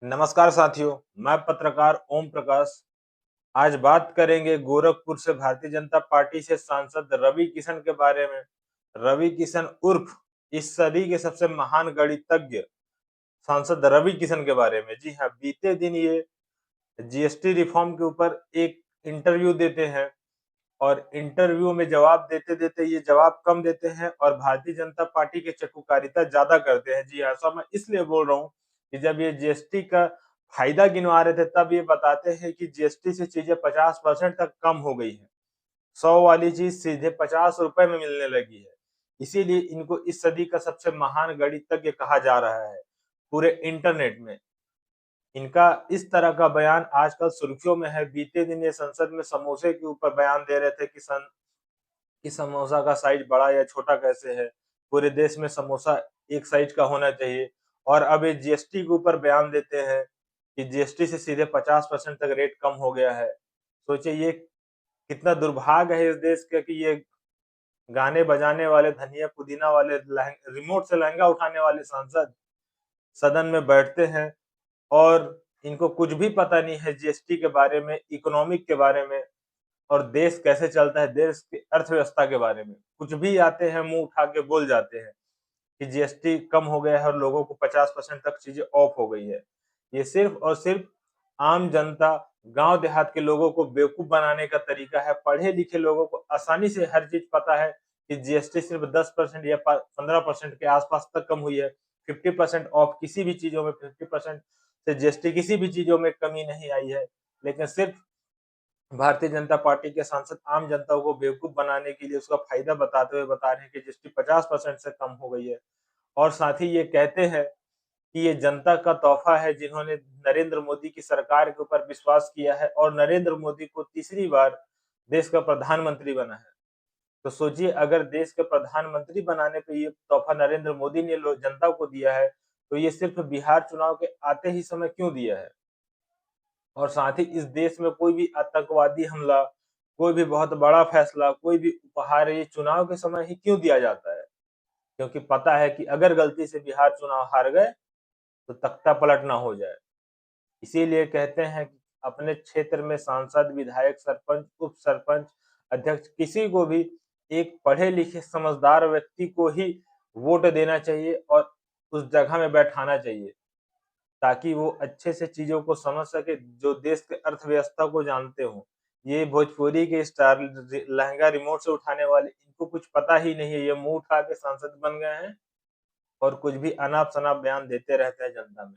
नमस्कार साथियों, मैं पत्रकार ओम प्रकाश। आज बात करेंगे गोरखपुर से भारतीय जनता पार्टी से सांसद रवि किशन के बारे में। रवि किशन उर्फ इस सदी के सबसे महान गणितज्ञ सांसद रवि किशन के बारे में। जी हाँ, बीते दिन ये जीएसटी रिफॉर्म के ऊपर एक इंटरव्यू देते हैं और इंटरव्यू में जवाब देते-देते ये जवाब कम देते हैं और भारतीय जनता पार्टी की चटुकारिता ज़्यादा करते हैं। जी हाँ, ऐसा मैं इसलिए बोल रहा हूँ कि जब ये जीएसटी का फायदा गिनवा रहे थे तब ये बताते हैं कि जीएसटी से चीजें 50% तक कम हो गई है। 100 वाली चीज सीधे 50 रुपए में मिलने लगी है। इसीलिए इनको इस सदी का सबसे महान गणितज्ञ कहा जा रहा है पूरे इंटरनेट में। इनका इस तरह का बयान आजकल सुर्खियों में है। बीते दिन ये संसद में समोसे के ऊपर बयान दे रहे थे कि समोसा का साइज बड़ा या छोटा कैसे है, पूरे देश में समोसा एक साइज का होना चाहिए। और अब ये जीएसटी के ऊपर बयान देते हैं कि जीएसटी से सीधे 50% तक रेट कम हो गया है। सोचिए ये कितना दुर्भाग्य है इस देश का कि ये गाने बजाने वाले, धनिया पुदीना वाले, रिमोट से लहंगा उठाने वाले सांसद सदन में बैठते हैं और इनको कुछ भी पता नहीं है जीएसटी के बारे में, इकोनॉमिक के बारे में और देश कैसे चलता है, देश की अर्थव्यवस्था के बारे में। कुछ भी आते हैं, मुँह उठा के बोल जाते हैं कि जीएसटी कम हो गया है और लोगों को 50% तक चीजें ऑफ हो गई है। ये सिर्फ और सिर्फ आम जनता, गाँव देहात के लोगों को बेवकूफ बनाने का तरीका है। पढ़े-लिखे लोगों को आसानी से हर चीज़ पता है कि जीएसटी सिर्फ 10% या प 15% के आस-पास तक कम हुई है। 50% ऑफ किसी भी चीज़ों में 50% से जीएसटी किसी भी चीज़ों में कमी नहीं आई है। लेकिन सिर्फ भारतीय जनता पार्टी के सांसद आम जनता को बेवकूफ बनाने के लिए उसका फायदा बताते हुए बता रहे हैं कि जीएसटी 50% से कम हो गई है। और साथ ही ये कहते हैं कि ये जनता का तोहफा है जिन्होंने नरेंद्र मोदी की सरकार के ऊपर विश्वास किया है और नरेंद्र मोदी को तीसरी बार देश का प्रधानमंत्री बना है। तो सोचिए अगर देश के प्रधानमंत्री बनाने पे ये तोहफा नरेंद्र मोदी ने जनता को दिया है, तो ये सिर्फ बिहार चुनाव के आते ही समय क्यों दिया है? और साथ ही इस देश में कोई भी आतंकवादी हमला, कोई भी बहुत बड़ा फैसला, कोई भी उपहार ये चुनाव के समय ही क्यों दिया जाता है? क्योंकि पता है कि अगर गलती से बिहार चुनाव हार गए, तो तख्ता पलट ना हो जाए। इसीलिए कहते हैं कि अपने क्षेत्र में सांसद, विधायक, सरपंच, उप सरपंच, अध्यक्ष किसी को भी एक पढ़े-लिखे समझदार व्यक्ति को ही वोट देना चाहिए और उस जगह में बैठाना चाहिए, ताकि वो अच्छे से चीज़ों को समझ सके, जो देश के अर्थव्यवस्था को जानते हों। ये भोजपुरी के स्टार लहंगा रिमोट से उठाने वाले, इनको कुछ पता ही नहीं है, ये मुँह उठा के सांसद बन गए हैं और कुछ भी अनाप-शनाप बयान देते रहते हैं जनता में।